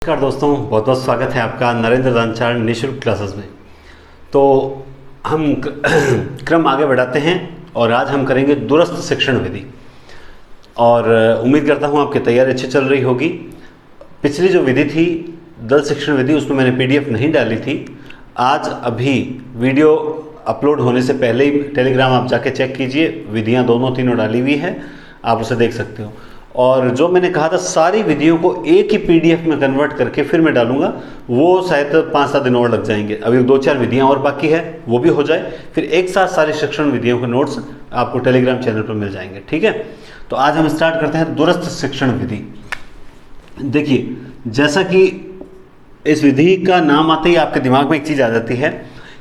नमस्कार दोस्तों, बहुत बहुत स्वागत है आपका नरेंद्र दानचार्य निःशुल्क क्लासेस में। तो हम क्रम आगे बढ़ाते हैं और आज हम करेंगे दूरस्थ शिक्षण विधि। और उम्मीद करता हूं आपकी तैयारी अच्छी चल रही होगी। पिछली जो विधि थी दल शिक्षण विधि, उसमें मैंने पीडीएफ नहीं डाली थी। आज अभी वीडियो अपलोड होने से पहले ही टेलीग्राम आप जाके चेक कीजिए, विधियाँ दोनों तीनों डाली हुई है, आप उसे देख सकते हो। और जो मैंने कहा था सारी विधियों को एक ही पीडीएफ में कन्वर्ट करके फिर मैं डालूंगा, वो शायद 5-7 दिन और लग जाएंगे। अभी 2-4 विधियां और बाकी है, वो भी हो जाए, फिर एक साथ सारी शिक्षण विधियों के नोट्स आपको टेलीग्राम चैनल पर मिल जाएंगे। ठीक है, तो आज हम स्टार्ट करते हैं दूरस्थ शिक्षण विधि। देखिए, जैसा कि इस विधि का नाम आते ही आपके दिमाग में एक चीज़ आ जाती है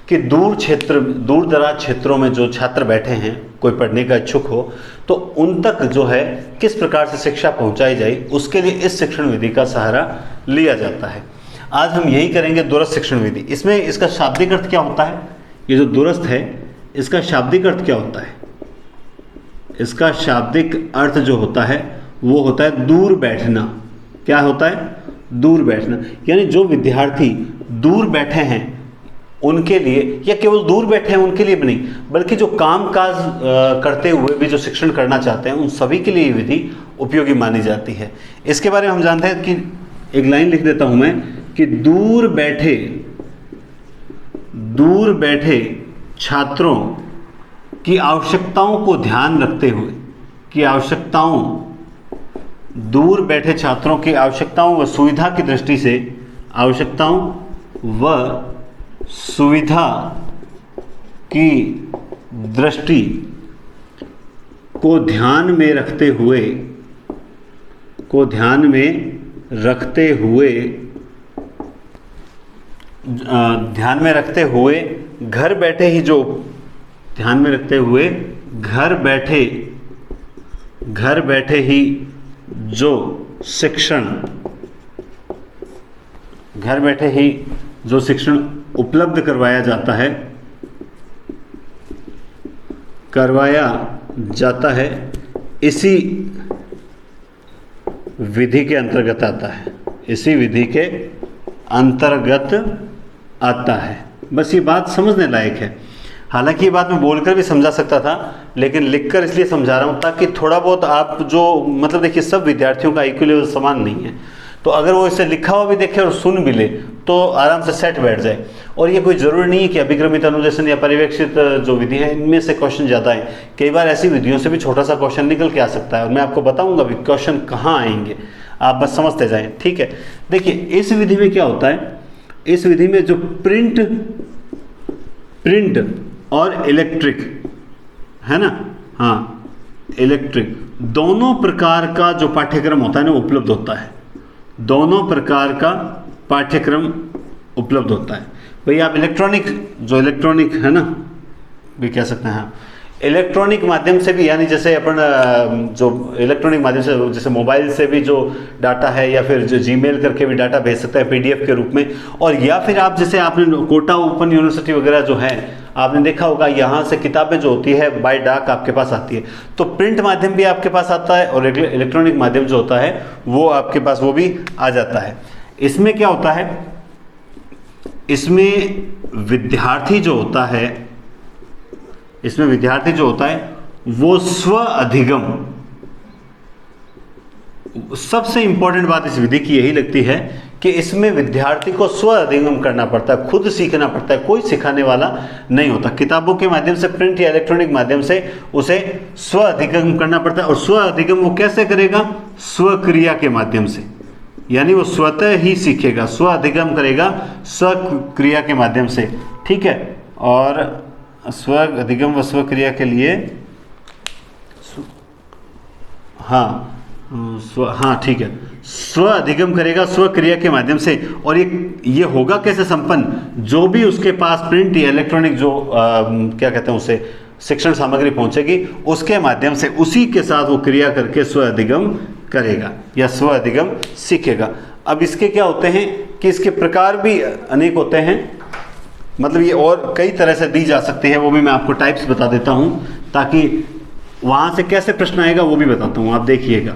कि दूर दराज क्षेत्रों में जो छात्र बैठे हैं, कोई पढ़ने का इच्छुक हो, तो उन तक जो है किस प्रकार से शिक्षा पहुंचाई जाए, उसके लिए इस शिक्षण विधि का सहारा लिया जाता है। आज हम यही करेंगे, दूरस्थ शिक्षण विधि। इसमें इसका शाब्दिक अर्थ क्या होता है? ये जो दूरस्थ है, इसका शाब्दिक अर्थ क्या होता है? इसका शाब्दिक अर्थ जो होता है वो होता है दूर बैठना। क्या होता है? दूर बैठना। यानी जो विद्यार्थी दूर बैठे हैं उनके लिए, या केवल दूर बैठे हैं उनके लिए भी नहीं, बल्कि जो काम काज करते हुए भी जो शिक्षण करना चाहते हैं, उन सभी के लिए ये विधि उपयोगी मानी जाती है। इसके बारे में हम जानते हैं कि एक लाइन लिख देता हूं मैं कि दूर बैठे छात्रों की आवश्यकताओं को ध्यान रखते हुए, दूर बैठे छात्रों की आवश्यकताओं व सुविधा की दृष्टि से, आवश्यकताओं व सुविधा की दृष्टि को ध्यान में रखते हुए घर बैठे ही जो शिक्षण उपलब्ध करवाया जाता है इसी विधि के अंतर्गत आता है। बस ये बात समझने लायक है। हालांकि ये बात मैं बोलकर भी समझा सकता था, लेकिन लिखकर इसलिए समझा रहा हूँ ताकि थोड़ा बहुत आप देखिए, सब विद्यार्थियों का IQ लेवल समान नहीं है, तो अगर वो इसे लिखा हुआ भी देखे और सुन भी ले तो आराम से सेट बैठ जाए। और ये कोई ज़रूरी नहीं है कि अभिक्रमित, अनुदेशन या पर्यवेक्षित जो विधि है इनमें से क्वेश्चन ज़्यादा है। कई बार ऐसी विधियों से भी छोटा सा क्वेश्चन निकल के आ सकता है, और मैं आपको बताऊंगा भी क्वेश्चन कहाँ आएंगे, आप बस समझते जाएं। ठीक है, देखिए इस विधि में क्या होता है, इस विधि में जो प्रिंट और इलेक्ट्रिक है ना, हाँ, इलेक्ट्रिक दोनों प्रकार का जो पाठ्यक्रम होता है ना, उपलब्ध होता है। दोनों प्रकार का पाठ्यक्रम उपलब्ध होता है। भाई आप इलेक्ट्रॉनिक है ना, भी कह सकते हैं, इलेक्ट्रॉनिक माध्यम से भी, यानी जैसे अपन जो इलेक्ट्रॉनिक माध्यम से, जैसे मोबाइल से भी जो डाटा है, या फिर जो जीमेल करके भी डाटा भेज सकता है PDF के रूप में। और या फिर आप जैसे आपने कोटा ओपन यूनिवर्सिटी वगैरह जो है, आपने देखा होगा, यहाँ से किताबें जो होती है बाय डाक आपके पास आती है। तो प्रिंट माध्यम भी आपके पास आता है और इलेक्ट्रॉनिक माध्यम जो होता है वो आपके पास वो भी आ जाता है। इसमें क्या होता है, इसमें विद्यार्थी जो होता है वो स्व अधिगम, सबसे इंपॉर्टेंट बात इस विधि की यही लगती है कि इसमें विद्यार्थी को स्व अधिगम करना पड़ता है, खुद सीखना पड़ता है, कोई सिखाने वाला नहीं होता। किताबों के माध्यम से, प्रिंट या इलेक्ट्रॉनिक माध्यम से उसे स्व अधिगम करना पड़ता है। और स्व अधिगम वो कैसे करेगा? स्वक्रिया के माध्यम से, यानी वो स्वतः ही सीखेगा, स्व अधिगम करेगा स्वक्रिया के माध्यम से। ठीक है, और स्व अधिगम व स्वक्रिया के लिए ठीक है, स्व अधिगम करेगा स्वक्रिया के माध्यम से। और ये होगा कैसे संपन्न? जो भी उसके पास प्रिंट या इलेक्ट्रॉनिक जो क्या कहते हैं उसे शिक्षण सामग्री पहुंचेगी, उसके माध्यम से उसी के साथ वो क्रिया करके स्व अधिगम करेगा या स्व अधिगम सीखेगा। अब इसके क्या होते हैं कि इसके प्रकार भी अनेक होते हैं, मतलब ये और कई तरह से दी जा सकती है, वो भी मैं आपको टाइप्स बता देता हूँ ताकि वहाँ से कैसे प्रश्न आएगा वो भी बताता हूँ, आप देखिएगा।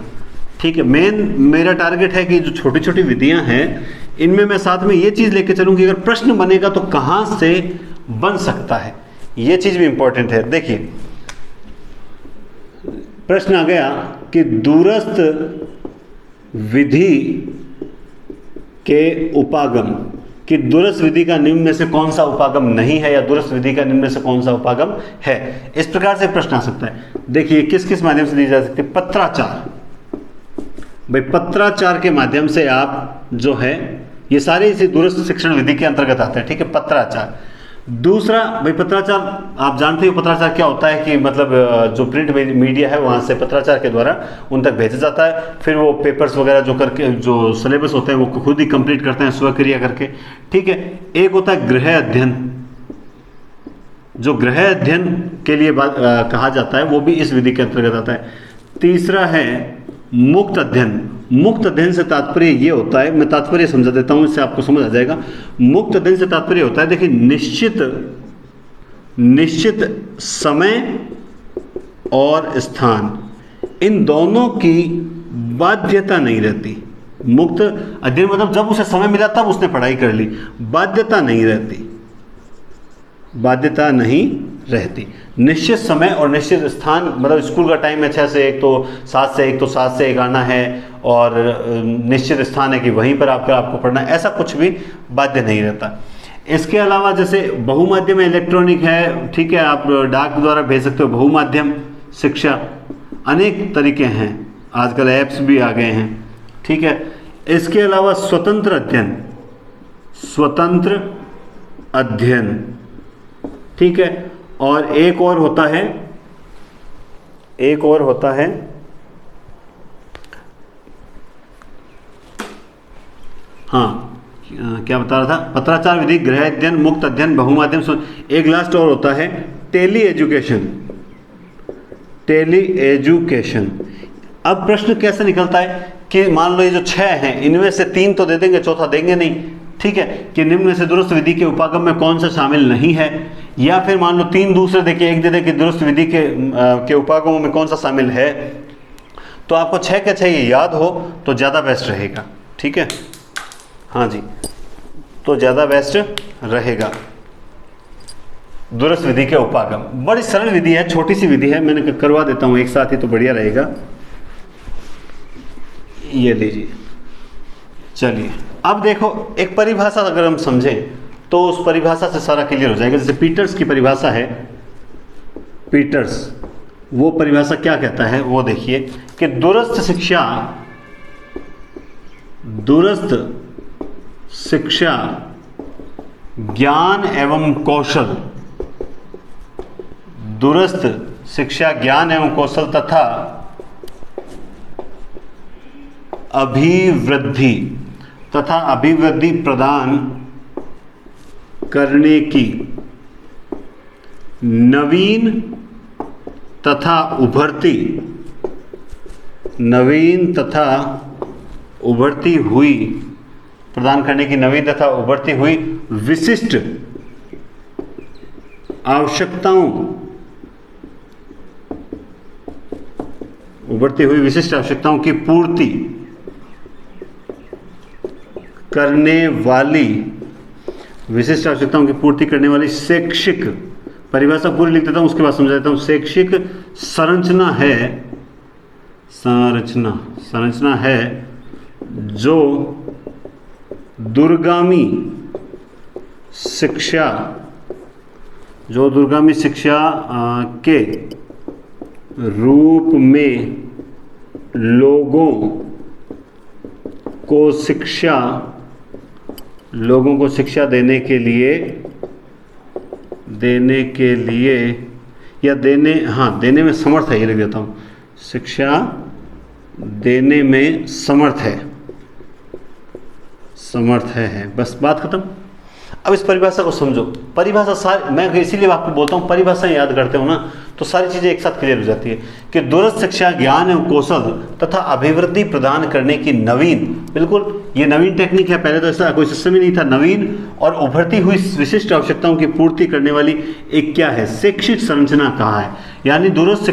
ठीक है, मेन मेरा टारगेट है कि जो छोटी छोटी विधियां हैं इनमें मैं साथ में ये चीज़ लेके चलूँ कि अगर प्रश्न बनेगा तो कहाँ से बन सकता है, ये चीज़ भी इंपॉर्टेंट है। देखिए प्रश्न आ गया कि दूरस्थ विधि के उपागम, कि दूरस्थ विधि का निम्न में से कौन सा उपागम नहीं है या दूरस्थ विधि का निम्न में से कौन सा उपागम है। इस प्रकार से प्रश्न आ सकता है। देखिए किस किस माध्यम से दी जा सकती है। पत्राचार, भाई पत्राचार के माध्यम से आप जो है, ये सारे इसी दूरस्थ शिक्षण विधि के अंतर्गत आते हैं, ठीक है, पत्राचार। दूसरा भाई पत्राचार आप जानते हो पत्राचार क्या होता है कि मतलब जो प्रिंट मीडिया है वहाँ से पत्राचार के द्वारा उन तक भेजा जाता है, फिर वो पेपर्स वगैरह जो करके जो सिलेबस होते हैं वो खुद ही कंप्लीट करते हैं स्वक्रिया करके, ठीक है। एक होता है गृह अध्ययन, जो गृह अध्ययन के लिए कहा जाता है वो भी इस विधि के अंतर्गत आता है। तीसरा है मुक्त अध्ययन। मुक्त अध्ययन से तात्पर्य ये होता है, मैं तात्पर्य समझा देता हूँ इससे आपको समझ आ जाएगा। मुक्त अध्ययन से तात्पर्य होता है, देखिए निश्चित समय और स्थान इन दोनों की बाध्यता नहीं रहती। मुक्त अध्ययन मतलब जब उसे समय मिला तब उसने पढ़ाई कर ली, बाध्यता नहीं रहती, बाध्यता नहीं रहती। निश्चित समय और निश्चित स्थान मतलब स्कूल का टाइम है 6 से 1 तो 7 से 1 तो 7 से 1 आना है, और निश्चित स्थान है कि वहीं पर आपको पढ़ना है, ऐसा कुछ भी बाध्य नहीं रहता। इसके अलावा जैसे बहुमाध्यम इलेक्ट्रॉनिक है, ठीक है, आप डाक द्वारा भेज सकते हो, बहुमाध्यम शिक्षा, अनेक तरीके हैं, आजकल ऐप्स भी आ गए हैं, ठीक है। इसके अलावा स्वतंत्र अध्ययन, स्वतंत्र अध्ययन, ठीक है। और एक और होता है हाँ क्या बता रहा था, पत्राचार विधि, गृह अध्ययन, मुक्त अध्ययन, बहुमाध्यम। एक लास्ट और होता है टेली एजुकेशन। Tele education. अब प्रश्न कैसे निकलता है कि मान लो ये जो 6 हैं इनमें से 3 तो दे देंगे, चौथा देंगे नहीं, ठीक है, कि निम्न में से दुरुस्त विधि के उपागम में कौन सा शामिल नहीं है, या फिर मान लो 3 दूसरे देके 1 दे दे कि दुरुस्त विधि के उपागमों में कौन सा शामिल है। तो आपको 6 के 6 ये याद हो तो ज़्यादा बेस्ट रहेगा, ठीक है, हाँ जी, तो ज़्यादा बेस्ट रहेगा। दुरुस्त विधि के उपागम बड़ी सरल विधि है, छोटी सी विधि है, मैंने करवा देता हूँ एक साथ ही तो बढ़िया रहेगा। ये लीजिए, चलिए अब देखो एक परिभाषा अगर हम समझें तो उस परिभाषा से सारा क्लियर हो जाएगा। जैसे पीटर्स की परिभाषा है, पीटर्स वो परिभाषा क्या कहता है वो देखिए कि दूरस्थ शिक्षा ज्ञान एवं कौशल, दूरस्थ शिक्षा ज्ञान एवं कौशल तथा अभिवृद्धि प्रदान करने की नवीन तथा उभरती हुई प्रदान करने की नवीन तथा उभरती हुई विशिष्ट आवश्यकताओं की पूर्ति करने वाली शैक्षिक, परिभाषा पूरी लिख देता हूँ उसके बाद समझा देता हूँ। शैक्षिक संरचना है जो दूरगामी शिक्षा के रूप में लोगों को शिक्षा देने के लिए या देने में समर्थ है, ये लिख देता हूँ, शिक्षा देने में समर्थ है। बस बात खत्म। अब इस परिभाषा को समझो। परिभाषा सारी, मैं इसीलिए आपको बोलता हूँ परिभाषा याद करते हो ना तो सारी चीज़ें एक साथ क्लियर हो जाती है कि दूरस्थ शिक्षा ज्ञान एवं कौशल तथा अभिवृद्धि प्रदान करने की नवीन, बिल्कुल ये नवीन टेक्निक है, पहले तो ऐसा कोई सिस्टम ही नहीं था, नवीन और उभरती हुई विशिष्ट आवश्यकताओं की पूर्ति करने वाली एक क्या है, शैक्षिक संरचना कहा है। यानी दूरस्थ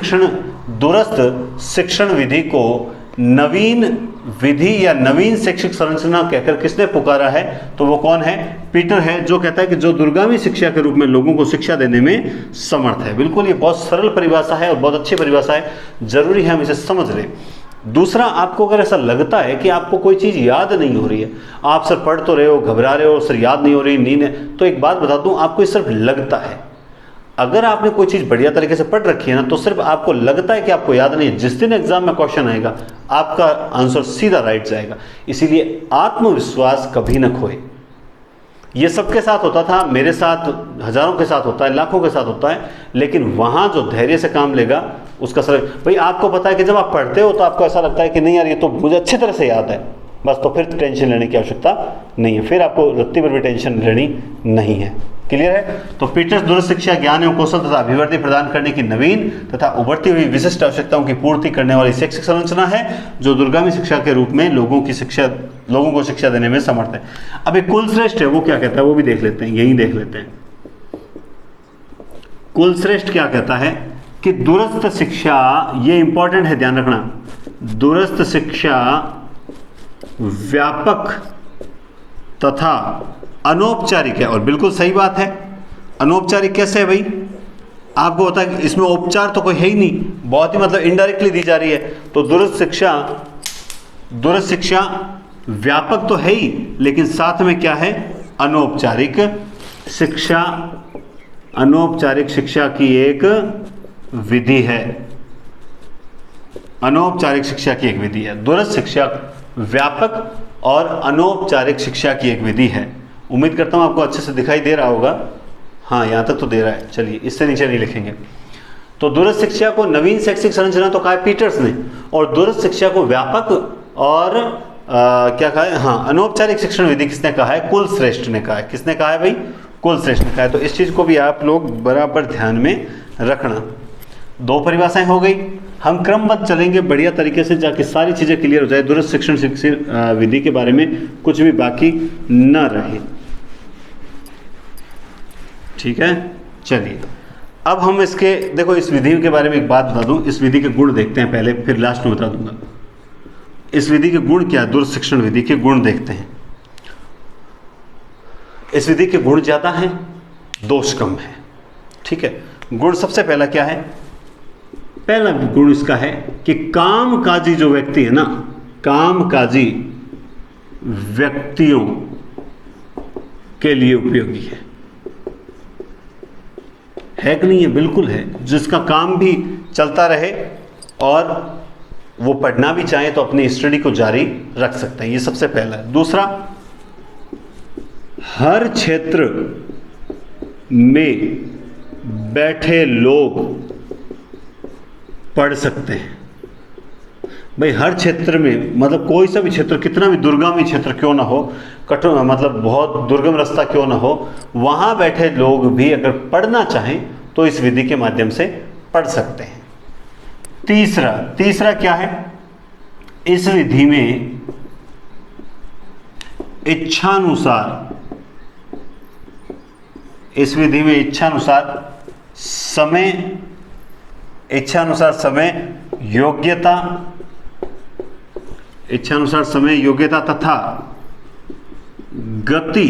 शिक्षण विधि को नवीन विधि या नवीन शैक्षिक संरचना कहकर किसने पुकारा है? तो वो कौन है? पीटर है, जो कहता है कि जो दूरगामी शिक्षा के रूप में लोगों को शिक्षा देने में समर्थ है। बिल्कुल, ये बहुत सरल परिभाषा है और बहुत अच्छी परिभाषा है, जरूरी है हम इसे समझ लें। दूसरा, आपको अगर ऐसा लगता है कि आपको कोई चीज़ याद नहीं हो रही है, आप सर पढ़ तो रहे हो, घबरा रहे हो, सर याद नहीं हो रही, नींद है, तो एक बात बता दूं, आपको ये सिर्फ लगता है। अगर आपने कोई चीज़ बढ़िया तरीके से पढ़ रखी है ना, तो सिर्फ आपको लगता है कि आपको याद नहीं है। जिस दिन एग्जाम में क्वेश्चन आएगा, आपका आंसर सीधा राइट जाएगा। इसीलिए आत्मविश्वास कभी ना खोए। ये सबके साथ होता था, मेरे साथ हजारों के साथ होता है, लाखों के साथ होता है, लेकिन वहां जो धैर्य से काम लेगा उसका सर। भाई आपको पता है कि जब आप पढ़ते हो तो आपको ऐसा लगता है कि नहीं यार ये तो मुझे अच्छी तरह से याद है, बस, तो फिर टेंशन लेने की आवश्यकता नहीं है, फिर आपको रत्ती भर भी टेंशन लेनी नहीं है। क्लियर है? तो पीटर्स दूरस्थ शिक्षा ज्ञान एवं कौशल तथा अभिवृद्धि प्रदान करने की नवीन तथा उभरती हुई विशिष्ट आवश्यकताओं की पूर्ति करने वाली शैक्षिक संरचना है, जो दूरगामी शिक्षा के रूप में लोगों को शिक्षा देने में समर्थ है। अब एक कुलश्रेष्ठ है, वो क्या कहता है वो भी देख लेते हैं, यही देख लेते हैं। कुलश्रेष्ठ क्या कहता है कि दूरस्थ शिक्षा, ये इंपॉर्टेंट है, ध्यान रखना, दूरस्थ शिक्षा व्यापक तथा अनौपचारिक है। और बिल्कुल सही बात है। अनौपचारिक कैसे है भाई? आपको होता है कि इसमें उपचार तो कोई है ही नहीं, बहुत ही मतलब इनडायरेक्टली दी जा रही है। तो दूरस्थ शिक्षा व्यापक तो है ही, लेकिन साथ में क्या है? अनौपचारिक शिक्षा। अनौपचारिक शिक्षा की एक विधि है। अनौपचारिक शिक्षा की एक विधि है। दूरस्थ शिक्षा व्यापक और अनौपचारिक शिक्षा की एक विधि है। उम्मीद करता हूं आपको अच्छे से दिखाई दे रहा होगा। हाँ, यहां तक तो दे रहा है। चलिए, इससे नीचे नहीं लिखेंगे। तो दूरस्थ शिक्षा को नवीन शैक्षिक संरचना तो कहा है पीटर्स ने, और दूरस्थ शिक्षा को व्यापक और क्या कहा है? हाँ, अनौपचारिक शिक्षण विधि किसने कहा है? कुलश्रेष्ठ ने कहा है। किसने कहा है भाई? कुलश्रेष्ठ ने कहा है। तो इस चीज को भी आप लोग बराबर ध्यान में रखना। दो परिभाषाएं हो गई। हम क्रमबद्ध चलेंगे बढ़िया तरीके से, जाके सारी चीजें क्लियर हो जाए, दूरस्थ शिक्षण विधि के बारे में कुछ भी बाकी न रहे। ठीक है, चलिए अब हम इसके, देखो इस विधि के बारे में एक बात बता दूं, इस विधि के गुण देखते हैं पहले, फिर लास्ट में बता दूंगा इस विधि के गुण क्या है। दूरस्थ शिक्षण विधि के गुण देखते हैं। इस विधि के गुण ज्यादा हैं, दोष कम है। ठीक है, गुण सबसे पहला क्या है? पहला गुण इसका है कि कामकाजी जो व्यक्ति है ना, कामकाजी व्यक्तियों के लिए उपयोगी है कि नहीं है? बिल्कुल है। जिसका काम भी चलता रहे और वो पढ़ना भी चाहे तो अपनी स्टडी को जारी रख सकते हैं, ये सबसे पहला है। दूसरा, हर क्षेत्र में बैठे लोग पढ़ सकते हैं। भाई हर क्षेत्र में, मतलब कोई सा भी क्षेत्र, कितना भी दुर्गम क्षेत्र क्यों ना हो, कठिन मतलब बहुत दुर्गम रास्ता क्यों ना हो, वहां बैठे लोग भी अगर पढ़ना चाहें तो इस विधि के माध्यम से पढ़ सकते हैं। तीसरा क्या है? इस विधि में इच्छानुसार समय, योग्यता तथा गति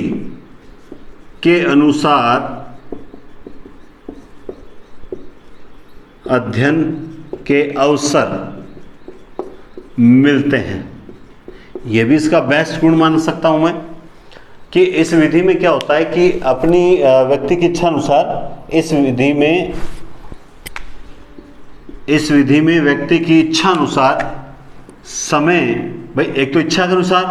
के अनुसार अध्ययन के अवसर मिलते हैं। यह भी इसका बेस्ट गुण मान सकता हूं मैं, कि इस विधि में क्या होता है कि अपनी व्यक्ति की इच्छा अनुसार इस विधि में व्यक्ति की इच्छा अनुसार समय, भाई एक तो इच्छा के अनुसार,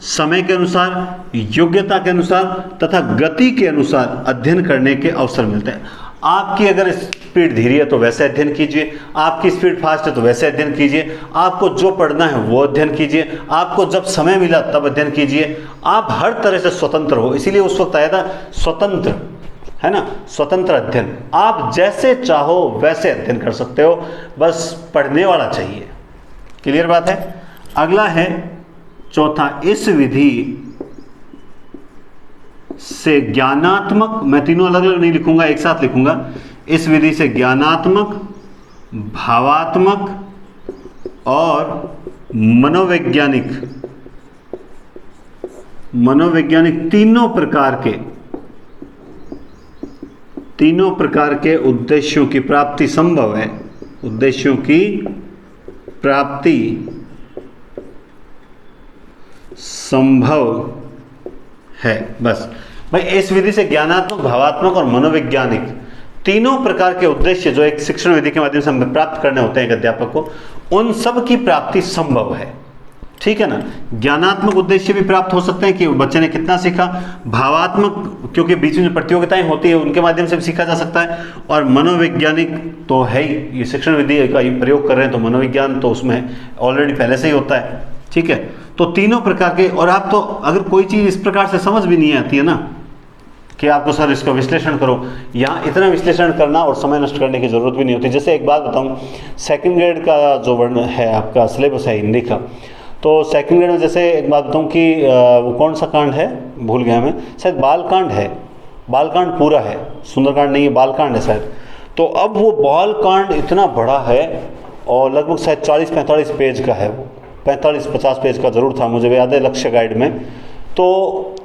समय के अनुसार, योग्यता के अनुसार तथा गति के अनुसार अध्ययन करने के अवसर मिलते हैं। आपकी अगर स्पीड धीरे है तो वैसे अध्ययन कीजिए, आपकी स्पीड फास्ट है तो वैसे अध्ययन कीजिए, आपको जो पढ़ना है वो अध्ययन कीजिए, आपको जब समय मिला तब अध्ययन कीजिए। आप हर तरह से स्वतंत्र हो, इसीलिए उस वक्त आया था स्वतंत्र, है ना, स्वतंत्र अध्ययन। आप जैसे चाहो वैसे अध्ययन कर सकते हो, बस पढ़ने वाला चाहिए। क्लियर बात है? अगला है चौथा, इस विधि से ज्ञानात्मक, मैं तीनों अलग अलग नहीं लिखूंगा, एक साथ लिखूंगा। इस विधि से ज्ञानात्मक, भावात्मक और मनोवैज्ञानिक तीनों प्रकार के उद्देश्यों की प्राप्ति संभव है, उद्देश्यों की प्राप्ति संभव है। बस भाई, इस विधि से ज्ञानात्मक, भावात्मक और मनोवैज्ञानिक तीनों प्रकार के उद्देश्य जो एक शिक्षण विधि के माध्यम से हमें प्राप्त करने होते हैं एक अध्यापक को, उन सब की प्राप्ति संभव है। ठीक है ना। ज्ञानात्मक उद्देश्य भी प्राप्त हो सकते हैं कि बच्चे ने कितना सीखा, भावात्मक क्योंकि बीच में जो प्रतियोगिताएं होती है उनके माध्यम से भी सीखा जा सकता है, और मनोवैज्ञानिक तो है ही, ये शिक्षण विधि का प्रयोग कर रहे हैं तो मनोविज्ञान तो उसमें ऑलरेडी पहले से ही होता है। ठीक है, तो तीनों प्रकार के, और आप तो अगर कोई चीज़ इस प्रकार से समझ भी नहीं आती है ना कि आपको सर इसका विश्लेषण करो, यहाँ इतना विश्लेषण करना और समय नष्ट करने की जरूरत भी नहीं होती। जैसे एक बात बताऊँ, सेकंड ग्रेड का जो वर्ण है आपका सिलेबस है हिंदी का, तो सेकंड ग्रेड में जैसे एक बात बताऊँ कि वो कौन सा कांड है भूल गया मैं, शायद बालकांड है, बालकांड पूरा है, सुंदरकांड नहीं है, बालकांड है शायद। तो अब वो बालकांड इतना बड़ा है और लगभग शायद 40-45 पेज का है, वो 45-50 पेज का जरूर था, मुझे याद है लक्ष्य गाइड में। तो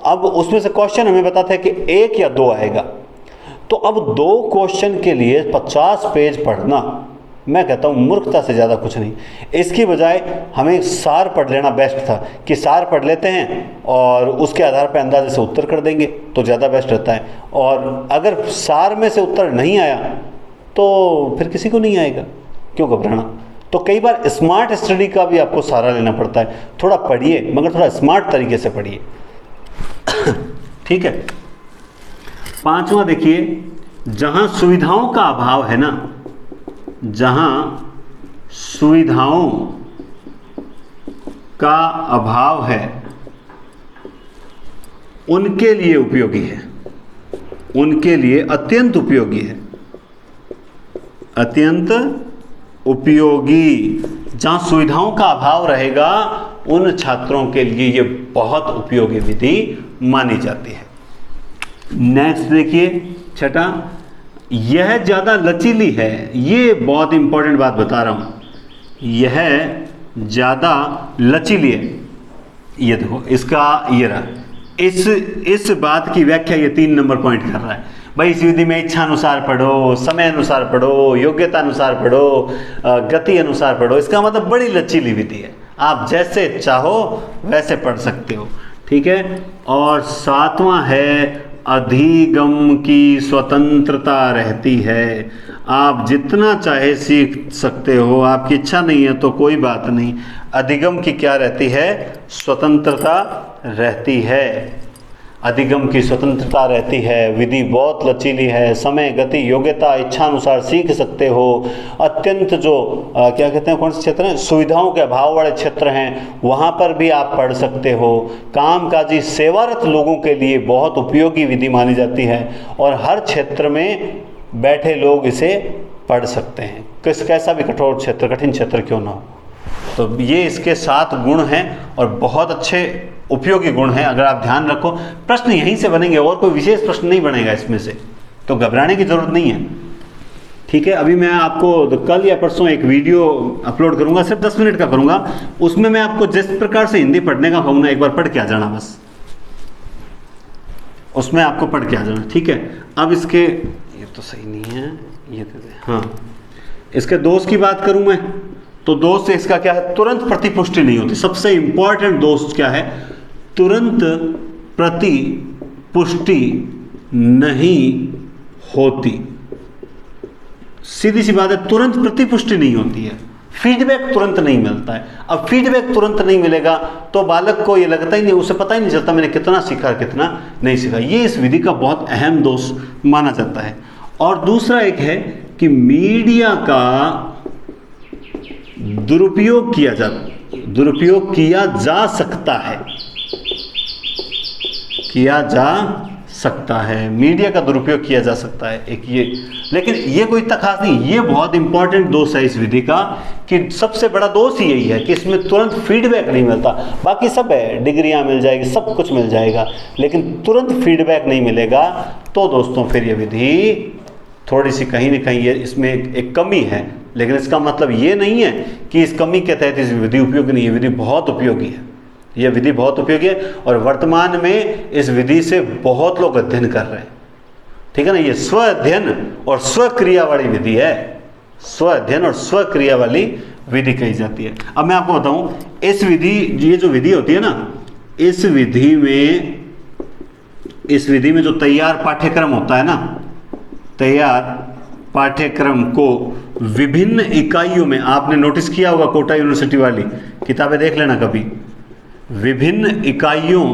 अब उसमें से क्वेश्चन हमें बताते हैं कि 1 या 2 आएगा, तो अब 2 क्वेश्चन के लिए 50 पेज पढ़ना, मैं कहता हूँ मूर्खता से ज़्यादा कुछ नहीं। इसकी बजाय हमें सार पढ़ लेना बेस्ट था कि सार पढ़ लेते हैं और उसके आधार पर अंदाजे से उत्तर कर देंगे तो ज़्यादा बेस्ट रहता है। और अगर सार में से उत्तर नहीं आया तो फिर किसी को नहीं आएगा, क्यों घबराना। तो कई बार स्मार्ट स्टडी का भी आपको सहारा लेना पड़ता है, थोड़ा पढ़िए मगर थोड़ा स्मार्ट तरीके से पढ़िए। ठीक है। 5वां देखिए, जहां सुविधाओं का अभाव है ना, जहां सुविधाओं का अभाव है उनके लिए उपयोगी है, उनके लिए अत्यंत उपयोगी है, अत्यंत उपयोगी। जहां सुविधाओं का अभाव रहेगा उन छात्रों के लिए ये बहुत उपयोगी विधि मानी जाती है। नेक्स्ट देखिए 6, यह ज़्यादा लचीली है। ये बहुत इंपॉर्टेंट बात बता रहा हूं, यह ज़्यादा लचीली है। ये देखो इसका ये रहा, इस बात की व्याख्या ये 3 नंबर पॉइंट कर रहा है। भाई इस विधि में इच्छा अनुसार पढ़ो, समय अनुसार पढ़ो, योग्यता अनुसार पढ़ो, गति अनुसार पढ़ो। इसका मतलब बड़ी लचीली विधि है, आप जैसे चाहो वैसे पढ़ सकते हो। ठीक है। और 7वां है, अधिगम की स्वतंत्रता रहती है। आप जितना चाहे सीख सकते हो, आपकी इच्छा नहीं है तो कोई बात नहीं, अधिगम की क्या रहती है, स्वतंत्रता रहती है। अधिगम की स्वतंत्रता रहती है। विधि बहुत लचीली है, समय, गति, योग्यता, इच्छा अनुसार सीख सकते हो। अत्यंत जो क्या कहते हैं, कौन से क्षेत्र हैं, सुविधाओं के अभाव वाले क्षेत्र हैं, वहाँ पर भी आप पढ़ सकते हो। कामकाजी सेवारत लोगों के लिए बहुत उपयोगी विधि मानी जाती है और हर क्षेत्र में बैठे लोग इसे पढ़ सकते हैं, कैसा भी कठोर क्षेत्र, कठिन क्षेत्र क्यों ना हो। तो ये इसके 7 गुण हैं और बहुत अच्छे उपयोगी गुण हैं। अगर आप ध्यान रखो, प्रश्न यहीं से बनेंगे और कोई विशेष प्रश्न नहीं बनेगा इसमें से, तो घबराने की जरूरत नहीं है। ठीक है। अभी मैं आपको कल या परसों एक वीडियो अपलोड करूंगा, सिर्फ 10 मिनट का करूंगा। उसमें मैं आपको जिस प्रकार से हिंदी पढ़ने का कहूँ ना, एक बार पढ़ के आ जाना, बस उसमें आपको पढ़ के आ जाना। ठीक है। अब इसके, ये तो सही नहीं है, ये हाँ, इसके दोष की बात करूं मैं, तो दोष से इसका क्या है, तुरंत प्रतिपुष्टि नहीं होती। सबसे इंपॉर्टेंट दोष क्या है, तुरंत प्रतिपुष्टि नहीं होती। सीधी सी बात है, तुरंत प्रतिपुष्टि नहीं होती है, फीडबैक तुरंत नहीं मिलता है। अब फीडबैक तुरंत नहीं मिलेगा तो बालक को ये लगता ही नहीं, उसे पता ही नहीं चलता मैंने कितना सीखा कितना नहीं सीखा। ये इस विधि का बहुत अहम दोष माना जाता है। और दूसरा एक है कि मीडिया का दुरुपयोग किया जा सकता है, मीडिया का दुरुपयोग किया जा सकता है, एक ये। लेकिन ये कोई इतना खास नहीं, ये बहुत इंपॉर्टेंट दोष है इस विधि का, कि सबसे बड़ा दोष ही यही है कि इसमें तुरंत फीडबैक नहीं मिलता। बाकी सब है, डिग्रियां मिल जाएगी, सब कुछ मिल जाएगा, लेकिन तुरंत फीडबैक नहीं मिलेगा। तो दोस्तों फिर ये विधि थोड़ी सी कहीं ना कहीं ये इसमें एक कमी है, लेकिन इसका मतलब ये नहीं है कि इस कमी के तहत इस विधि उपयोगी नहीं है। विधि बहुत उपयोगी है, यह विधि बहुत उपयोगी है और वर्तमान में इस विधि से बहुत लोग अध्ययन कर रहे हैं। ठीक है ना, ये स्व अध्ययन और स्वक्रिया वाली विधि है, स्व अध्ययन और स्वक्रिया वाली विधि कही जाती है। अब मैं आपको बताऊं, इस विधि, ये जो विधि होती है ना, इस विधि में जो तैयार पाठ्यक्रम होता है ना, तैयार पाठ्यक्रम को विभिन्न इकाइयों में, आपने नोटिस किया होगा कोटा यूनिवर्सिटी वाली किताबें देख लेना कभी, विभिन्न इकाइयों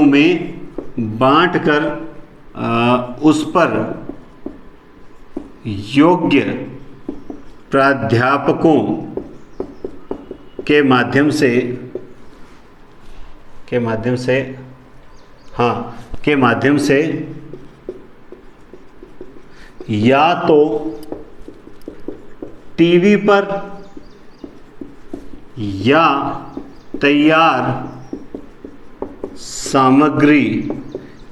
में बांटकर उस पर योग्य प्राध्यापकों के माध्यम से या तो टीवी पर या तैयार सामग्री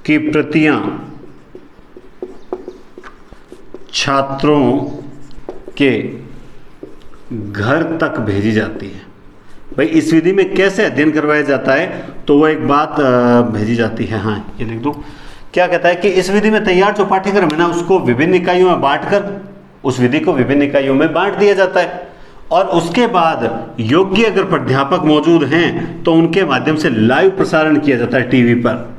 की प्रतियां छात्रों के घर तक भेजी जाती है। भाई इस विधि में कैसे अध्ययन करवाया जाता है, तो वो एक बात भेजी जाती है। हाँ, ये लिख दूं, क्या कहता है कि इस विधि में तैयार जो पाठ्यक्रम है ना, उसको विभिन्न इकाइयों में बांटकर, उस विधि को विभिन्न इकाइयों में बांट दिया जाता है और उसके बाद योग्य अगर प्राध्यापक मौजूद हैं तो उनके माध्यम से लाइव प्रसारण किया जाता है टीवी पर।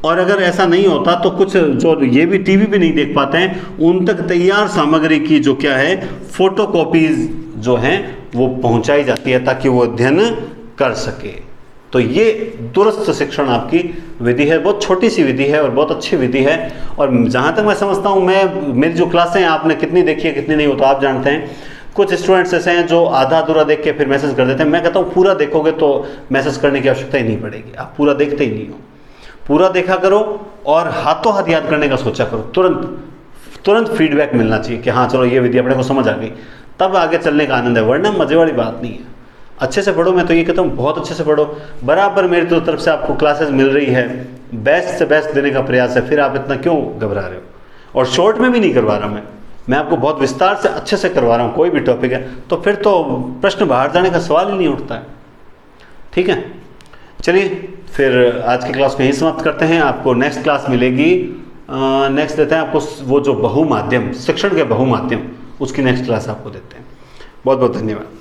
और अगर ऐसा नहीं होता तो कुछ जो ये भी टीवी पे नहीं देख पाते हैं, उन तक तैयार सामग्री की जो क्या है, फोटोकॉपीज जो हैं वो पहुंचाई जाती है ताकि वो अध्ययन कर सके। तो ये दूरस्थ शिक्षण आपकी विधि है, बहुत छोटी सी विधि है और बहुत अच्छी विधि है। और जहाँ तक मैं समझता हूँ, मेरी जो क्लासें हैं आपने कितनी देखी है कितनी नहीं, हो तो आप जानते हैं। कुछ स्टूडेंट्स ऐसे हैं जो आधा अधूरा देख के फिर मैसेज कर देते हैं। मैं कहता हूँ पूरा देखोगे तो मैसेज करने की आवश्यकता ही नहीं पड़ेगी, आप पूरा देखते ही नहीं हो। पूरा देखा करो और हाथों हाथ याद करने का सोचा करो, तुरंत फीडबैक मिलना चाहिए कि हाँ चलो ये विधि अपने को समझ आ गई, तब आगे चलने का आनंद है, वरना मजे वाली बात नहीं है। अच्छे से पढ़ो, मैं तो ये कहता हूँ बहुत अच्छे से पढ़ो। बराबर मेरी तो तरफ से आपको क्लासेस मिल रही है, बेस्ट से बेस्ट देने का प्रयास है, फिर आप इतना क्यों घबरा रहे हो। और शॉर्ट में भी नहीं करवा रहा मैं आपको बहुत विस्तार से अच्छे से करवा रहा हूँ। कोई भी टॉपिक है तो फिर तो प्रश्न बाहर जाने का सवाल ही नहीं उठता है। ठीक है, चलिए फिर आज की क्लास को यहीं समाप्त करते हैं। आपको नेक्स्ट क्लास मिलेगी, नेक्स्ट देते हैं आपको वो जो बहुमाध्यम शिक्षण के बहुमाध्यम, उसकी नेक्स्ट क्लास आपको देते हैं। बहुत बहुत धन्यवाद।